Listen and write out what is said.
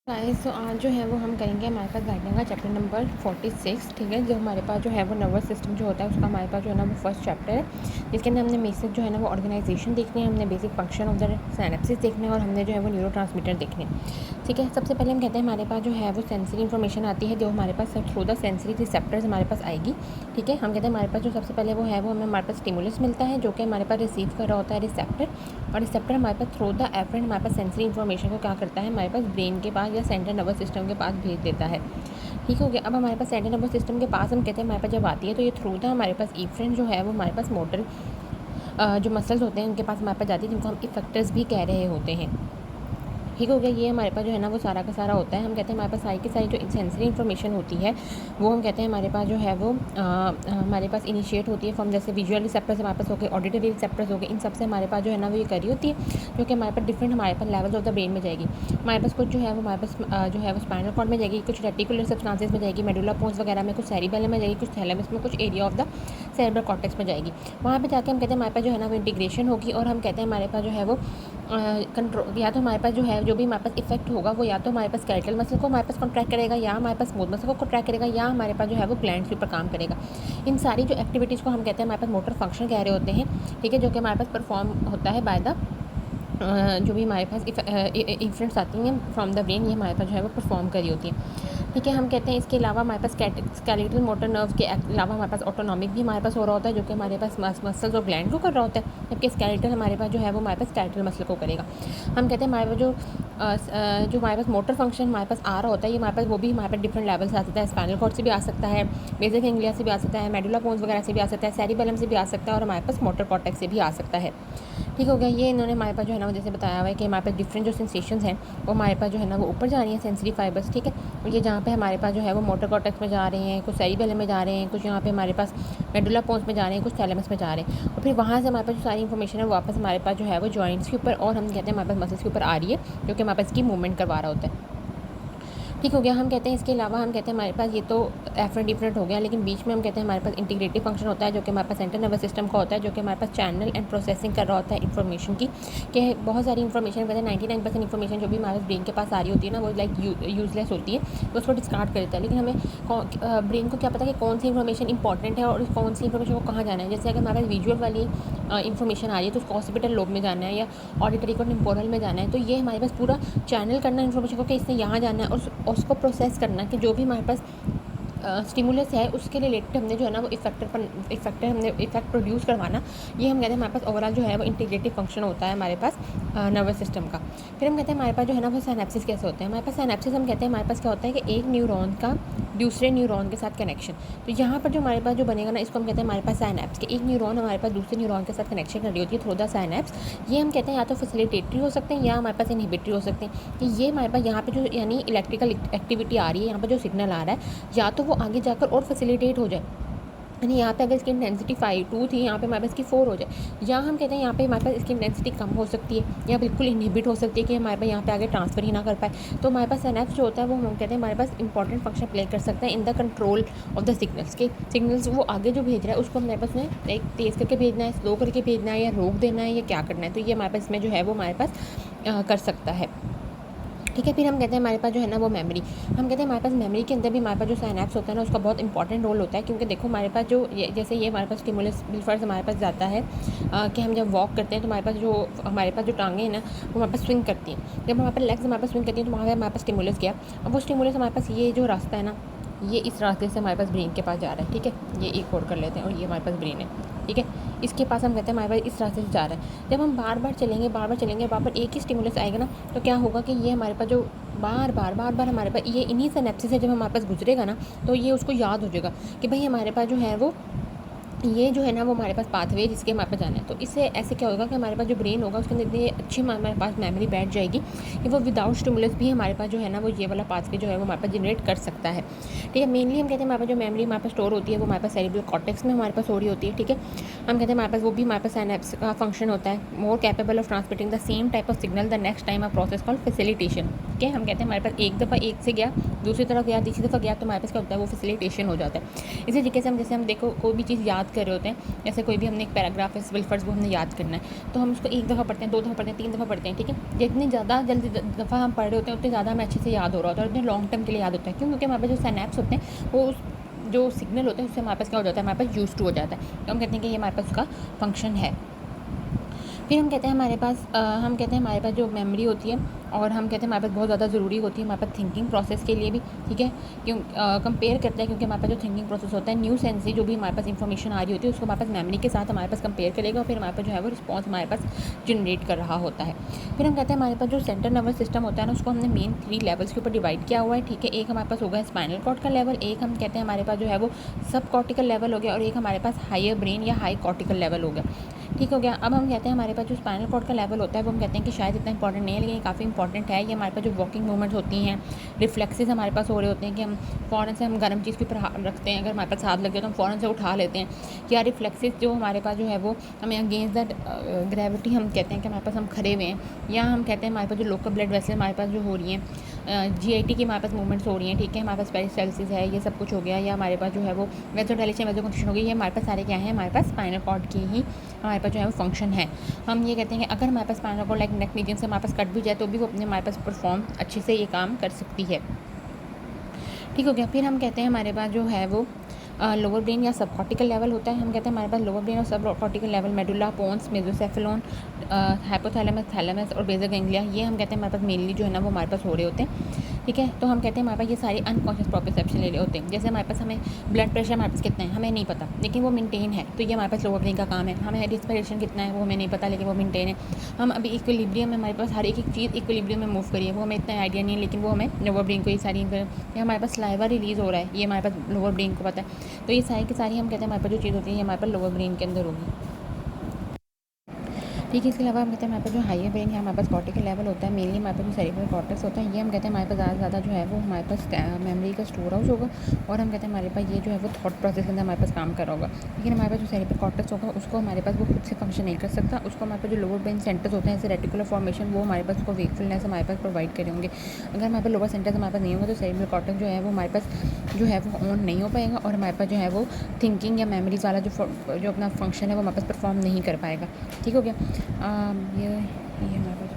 Guys तो आज जो है वो हम करेंगे हमारे पास गाइडिंग का चैप्टर नंबर 46। ठीक है, जो हमारे पास जो है वो नर्वस सिस्टम जो होता है उसका हमारे पास जो है ना वो फर्स्ट चैप्टर है, जिसके अंदर हमने बेसिक जो है ना वो ऑर्गेनाइजेशन देखनी है, हमने basic function of the synapses देखने हैं और हमने जो है वो न्यूरोट्रांसमीटर देखने हैं। ठीक है, सबसे पहले हम कहते हैं हमारे पास जो है वो सेंसरी इन्फॉर्मेशन आती है जो हमारे pass through the sensory receptors हमारे पास आएगी। ठीक है, हम कहते हैं हमारे पास जो सबसे पहले वो है वो हमें हमारे पास स्टिमुलस मिलता है जो कि हमारे पास रिसीव कर रहा होता है रिसेप्टर, और रिसेप्टर हमारे पास थ्रू द एफरेंट हमारे पास सेंसरी इन्फॉर्मेशन को क्या करता है हमारे पास ब्रेन के पास या सेंट्रल नर्वस सिस्टम के पास भेज देता है। ठीक हो गया। अब हमारे पास सेंट्रल नर्वस सिस्टम के पास हम कहते हैं हमारे पास जब आती है तो ये थ्रू द हमारे पास इफ्रेंट जो है वो हमारे पास मोटर जो मसल्स होते हैं उनके पास हमारे पास जाती है, जिनको हम इफेक्टर्स भी कह रहे होते हैं। ठीक हो गया। ये हमारे पास जो है ना वो सारा का सारा होता है। हम कहते हैं हमारे पास सारी की सारी जो सेंसरी इन्फॉर्मेशन होती है वो हम कहते हैं हमारे पास जो है वो हमारे पास इनिशिएट होती है फ्रॉम जैसे विजुअल रिसेप्टर्स हमारे पास हो गए, ऑडिटरी रिसेप्टर्स हो गए, इन सबसे हमारे पास जो है ना वो ये करी होती है जो कि हमारे पास डिफरेंट हमारे पास लेवल्स ऑफ द ब्रेन में जाएगी। हमारे पास कुछ जो है वो हमारे पास जो है वो स्पाइनल कॉर्ड में जाएगी, कुछ रेटिकुलर सब्सटेंसेस में जाएगी, मेडुला पोन्स वगैरह में, कुछ सेरिबेलम में जाएगी, कुछ थैलेमस में, कुछ area of the cerebral cortex में जाएगी। वहाँ पे जाके हम कहते हैं हमारे पास जो है ना वो इंटीग्रेशन होगी और हम कहते हैं हमारे पास जो है वो कंट्रोल या तो हमारे पास जो है जो भी हमारे पास इफेक्ट होगा वो या तो हमारे पास स्केलेटल मसल को हमारे पास कॉन्ट्रैक्ट करेगा, या हमारे पास स्मूथ मसल को कॉन्ट्रैक्ट करेगा, या हमारे पास जो है वो ग्लैंड्स के ऊपर काम करेगा। इन सारी जो एक्टिविटीज़ को हम कहते हैं हमारे पास मोटर फंक्शन कह रहे होते हैं। ठीक है, जो कि हमारे पास परफॉर्म होता है बाय द जो भी हमारे पास इफ्रेंट्स आती हैं फ्रॉम द ब्रेन, ये हमारे पास जो है वो परफॉर्म करी होती है। ठीक है, हम कहते हैं इसके अलावा हमारे पास स्केलेटल मोटर नर्व के अलावा हमारे पास ऑटोनॉमिक भी हमारे पास हो रहा होता है जो कि हमारे पास मसल्स और ग्लैंड को कर रहा होता है, जबकि स्केलेटल हमारे पास जो है वो हमारे पास स्केलेटल मसल को करेगा। हम कहते हैं हमारे पास जो हमारे पास मोटर फंक्शन हमारे पास आ रहा होता है ये हमारे पास वो भी हमारे पास डिफरेंट लेवल से आ सकता है। स्पाइनल कॉर्ड से भी आ सकता है, बेसिक एंग्लिया से भी आ सकता है, मेडुला पोन्स वगैरह से भी आ सकता है, सेरिबेलम से भी आ सकता है और हमारे पास मोटर कॉर्टेक्स से भी आ सकता है। ठीक हो गया। ये इन्होंने हमारे पास जो है ना वो जैसे बताया हुआ है कि हमारे पास डिफरेंट जो सेंसेशंस हैं वो हमारे पास जो है ना वो ऊपर जा रही हैं सेंसरी फाइबर्स। ठीक है, और ये जहाँ पे हमारे पास जो है वो मोटर कॉर्टेक्स में जा रहे हैं, कुछ सेरिबेलम में जा रहे हैं, कुछ यहाँ पे हमारे पास मेडुला पोन्स में जा रहे हैं, कुछ थैलेमस में जा रहे हैं, और फिर वहाँ से हमारे पास जो सारी इन्फॉर्मेशन है वो वापस हमारे पास जो है वो जॉइंट्स के ऊपर और हम कहते हैं हमारे पास मसल्स के ऊपर आ रही है जो कि हमारे पास की मूवमेंट करवा रहा होता है। ठीक हो गया। हम कहते हैं इसके अलावा हम कहते हैं हमारे पास ये तो एफरेंट डिफरेंट हो गया, लेकिन बीच में हम कहते हैं हमारे पास इंटीग्रेटिव फंक्शन होता है जो कि हमारे पास सेंट्रल नर्वस सिस्टम का होता है, जो कि हमारे पास चैनल एंड प्रोसेसिंग कर रहा होता है इन्फॉर्मेशन की। कि बहुत सारी इन्फॉर्मेशन कहते हैं 99% इन्फॉर्मेशन जो भी हमारे ब्रेन के पास आ रही होती है ना वो लाइक यूजलेस होती है, तो उसको डिस्कार्ड कर देता है। लेकिन हमें ब्रेन को क्या पता कि कौन सी इन्फॉर्मेशन इंपॉर्टेंट है और कौन सी इन्फॉर्मेशन को कहाँ जाना है। जैसे अगर हमारे पास विजुअल वाली इन्फॉर्मेशन आ रही है तो उसको ऑक्सीपिटल लोब में जाना है या ऑडिटरी को टेम्पोरल में जाना है, तो ये हमारे पास पूरा चैनल करना इन्फॉर्मेशन को कि इसने यहाँ जाना है और उसको प्रोसेस करना कि जो भी हमारे पास स्टिमुलस है उसके रिलेटेड हमने जो है ना वो इफेक्टर हमने इफेक्ट प्रोड्यूस करवाना। ये हम कहते हैं हमारे पास ओवरऑल जो है वो इंटीग्रेटिव फंक्शन होता है हमारे पास नर्वस सिस्टम का। फिर हम कहते हैं हमारे पास जो है ना वो सिनेप्सिस कैसे होते हैं। हमारे पास सिनेप्सिस हम कहते हैं हमारे पास क्या होता है कि एक न्यूरॉन का दूसरे न्यूरॉन के साथ कनेक्शन। तो यहाँ पर जो हमारे पास जो बनेगा ना इसको हम कहते हैं हमारे पास साइनैप्स कि एक न्यूरॉन हमारे पास दूसरे न्यूरॉन के साथ कनेक्शन कर रही होती है थ्रू द साइनैप्स। ये हम कहते हैं या तो फैसिलिटेटरी हो सकते हैं या हमारे पास इनहिबिटरी हो सकते हैं कि ये हमारे पास यहाँ पे जो यानी इलेक्ट्रिकल एक्टिविटी आ रही है, यहाँ पर जो सिग्नल आ रहा है या तो वो आगे जाकर और फैसिलिटेट हो जाए, यानी यहाँ पे अगर इसकी इंटेंसिटी 5 थी यहाँ पे हमारे पास इसकी 4 हो जाए, या हम कहते हैं यहाँ पे हमारे पास इसकी इंटेंसिटी कम हो सकती है या बिल्कुल इनहिबिट हो सकती है कि हमारे पास यहाँ पे आगे ट्रांसफर ही ना कर पाए। तो हमारे पास सिनेप्स जो होता है वो हम कहते हैं हमारे पास इंपॉर्टेंट फंक्शन प्ले कर सकता है in the control of the signals के। सिग्नल्स वो आगे जो भेज रहा है उसको हमारे पास में एक तेज़ करके भेजना है, स्लो करके भेजना है, या रोक देना है, या क्या करना है। तो ये हमारे पास इसमें जो है वो हमारे पास कर सकता है। ठीक है, फिर हम कहते हैं हमारे पास जो है ना वो मेमोरी। हम कहते हैं हमारे पास मेमोरी के अंदर भी हमारे पास जो साइनैप्स होता है ना उसका बहुत इंपॉर्टेंट रोल होता है, क्योंकि देखो हमारे पास जो जैसे ये हमारे पास स्टिमुलस बिलफर्स हमारे पास जाता है कि हम जब वॉक करते हैं तो हमारे पास जो टांगें हैं ना वो हमारे पास स्विंग करती हैं। जब हमारे पास लेग्स हमारे पास स्विंग करती हैं तो वहाँ पर हमारे पास स्टिमुलस गया, अब वो स्टिमुलस हमारे पास ये जो रास्ता है ना ये इस रास्ते से हमारे पास ब्रेन के पास जा रहा है। ठीक है, ये एक और कर लेते हैं और ये हमारे पास ब्रेन है। ठीक है, इसके पास हम कहते हैं हमारे पास इस रास्ते से जा रहा है। जब हम बार बार चलेंगे बार बार एक ही स्टिमुलस आएगा ना तो क्या होगा कि ये हमारे पास जो बार बार हमारे पास ये इन्हीं सिनेप्सिस से जब हमारे पास गुजरेगा ना तो ये उसको याद हो जाएगा कि भाई हमारे पास जो है वो ये जो है ना वो हमारे पास पाथवे जिसके हमारे पास जाना है। तो इससे ऐसे क्या होगा कि हमारे पास जो ब्रेन होगा उसके अंदर इतनी अच्छी हमारे पास मेमोरी बैठ जाएगी कि वो विदाउट स्टिमुलस भी हमारे पास जो है ना वो ये वाला पाथवे जो है वो हमारे पास जनरेट कर सकता है। ठीक है, मेनली हम कहते हैं हमारे पास जो मेमोरी हमारे पास स्टोर होती है वो हमारे पास सेरेब्रल कॉर्टेक्स में हमारे पास हो रही होती है। ठीक है, हम कहते हैं हमारे पास वो भी हमारे पास साइनैप्स का फंक्शन होता है, मोर capable of transmitting the same type of signal the next time a process called facilitation. ठीक है, हम कहते हैं हमारे पास एक दफ़ा एक से गया दूसरी तरफ गया तीसरी दफ़ा गया तो हमारे पास क्या होता है वो फैसिलिटेशन हो जाता है। इसी तरीके से हम जैसे हम देखो कोई भी चीज़ याद याद कर रहे होते हैं, जैसे कोई भी हमने एक पैराग्राफ है सिविल फर्ज वो हमने याद करना है, तो हम उसको 1 दफ़ा पढ़ते हैं, 2 दफ़ा पढ़ते हैं, 3 दफ़ा पढ़ते हैं, ठीक है। जितनी ज़्यादा जल्दी दफ़ा हम पढ़ रहे होते हैं उतने ज़्यादा हमें अच्छे से याद हो रहा होता है और उतने लॉन्ग टर्म के लिए याद होता है। क्यों? क्योंकि हमारे पास जो सिनैप्स होते हैं वो उस जो सिग्नल होते हैं उससे हमारे पास क्या हो जाता है, हमारे पास यूज़ टू हो जाता है। तो हम कहते हैं कि ये हमारे पास उसका फंक्शन है। फिर हम कहते हैं हमारे पास जो मेमोरी होती है और हम कहते हैं हमारे पास बहुत ज़्यादा ज़रूरी होती है हमारे पास थिंकिंग प्रोसेस के लिए भी, ठीक है। क्यों कंपेयर करते हैं, क्योंकि हमारे पास जो थिंकिंग प्रोसेस होता है न्यू सेंस से जो भी हमारे पास इंफॉर्मेशन आ रही होती है उसको हमारे पास मेमोरी के साथ हमारे पास कंपेयर करेगा और फिर हमारे पास जो है वो रिस्पॉन्स हमारे पास जनरेट कर रहा होता है। फिर हम कहते हैं हमारे पास जो सेंट्रल नर्वस सिस्टम होता है ना उसको हमने मेन 3 लेवल्स के ऊपर डिवाइड किया हुआ है, ठीक है। एक हमारे पास होगा स्पाइनल कॉर्ड का लेवल, एक हम कहते हैं हमारे पास जो है वो सब कॉर्टिकल लेवल हो गया और एक हमारे पास हायर ब्रेन या हाई कॉर्टिकल लेवल हो गया, ठीक हो गया। अब हम कहते हैं हमारे पास जो स्पाइनल कॉर्ड का लेवल होता है वो हम कहते हैं कि शायद इतना इंपॉर्टेंट नहीं है, लेकिन काफ़ी इंपॉर्टेंट है। ये हमारे पास जो वॉकिंग मूवमेंट्स होती हैं, रिफ्लेक्सेस हमारे पास हो रहे होते हैं कि हम फ़ौरन से हम गर्म चीज़ के ऊपर रखते हैं, अगर हमारे पास हाथ लग गया तो हम फ़ौरन से उठा लेते हैं, या रिफ्लेक्सेस जो हमारे पास जो है वो हमें अगेंस्ट द ग्रेविटी हम कहते हैं कि हमारे पास हम खड़े हुए हैं, या हम कहते हैं हमारे पास जो लोकल ब्लड वेसल हमारे पास जो हो रही हैं, GIT की हमारे पास मूवमेंट्स हो रही हैं, ठीक है। हमारे पास पेरिस्टाल्सिस है, ये सब कुछ हो गया, या हमारे पास जो है वो वेसोडाइलेशन वेसोकंस्ट्रिक्शन हो गई, ये हमारे पास सारे क्या हैं, हमारे पास स्पाइनल कॉर्ड की ही हमारे पास जो है वो फंक्शन है। हम ये कहते हैं कि अगर हमारे पास spinal cord like neck region से हमारे पास कट भी जाए तो भी वो अपने हमारे पास परफॉर्म अच्छे से ये काम कर सकती है, ठीक हो गया। फिर हम कहते हैं हमारे पास जो है वो लोअर ब्रेन या सब कॉर्टिकल लेवल होता है। हम कहते हैं हमारे पास लोअर ब्रेन और subcortical level medulla, pons, mesencephalon, hypothalamus, thalamus और बेसल गैंग्लिया, ये हम कहते हैं हमारे पास मेनली जो है ना वो हमारे पास हो रहे होते हैं, ठीक है। तो हम कहते हैं हमारे पास ये सारे अनकॉन्शियस प्रोप्रियोसेप्शन ले रहे होते हैं। जैसे हमारे पास हमें ब्लड प्रेशर हमारे पास कितना है हमें नहीं पता, लेकिन वो मेंटेन है, तो ये हमारे पास लोअर ब्रेन का काम है। हमें रिस्पिरेशन कितना है वो हमें नहीं पता, लेकिन वो मेंटेन है। हम अभी इक्विलिब्रियम में हमारे पास हर एक चीज़ इक्विलिब्रियम में मूव करिए, वो हमें इतना आइडिया नहीं है, लेकिन वो हमें लोअर ब्रेन को ये सारी ये हमारे पास सलाइवा रिलीज़ हो रहा है, ये हमारे पास लोअर ब्रेन को पता है। तो ये सारी की सारी हम कहते हैं हमारे पास जो चीज़ होती है ये हमारे पास लोअर ब्रेन के अंदर होगी, ठीक है। इसके अलावा हम कहते हैं हमारे पास जो हायर ब्रेन है हमारे पास कॉर्टिकल लेवल होता है, मेनली हमारे पास जो सेरेब्रल कॉर्टेक्स होता है, ये हम कहते हैं हमारे पास ज़्यादा से ज़्यादा जो है वो हमारे पास मेमोरी का स्टोर हाउस होगा, और हम कहते हैं हमारे पास ये जो है वो थॉट प्रोसेस के अंदर हमारे पास काम कर रहा होगा। लेकिन हमारे पास जो सेरेब्रल कॉर्टेक्स होगा उसको हमारे पास वो खुद से फंक्शन नहीं कर सकता, उसको हमारे पास जो लोअर ब्रेन सेंटर्स होते हैं जैसे रेटिकुलर फॉर्मेशन, वो हमारे पास उसको वेकफुलनेस हमारे पास प्रोवाइड करे होंगे। अगर हमारे पास लोअर सेंटर्स हमारे पास नहीं होगा तो सेरेब्रल कॉर्टेक्स जो है वो हमारे पास जो है वो ऑन नहीं हो पाएगा, और हमारे पास जो है वो थिंकिंग या मेमोरीज वाला जो अपना फंक्शन है वो हमारे पास परफॉर्म नहीं कर पाएगा, ठीक हो गया। ये हमारे पास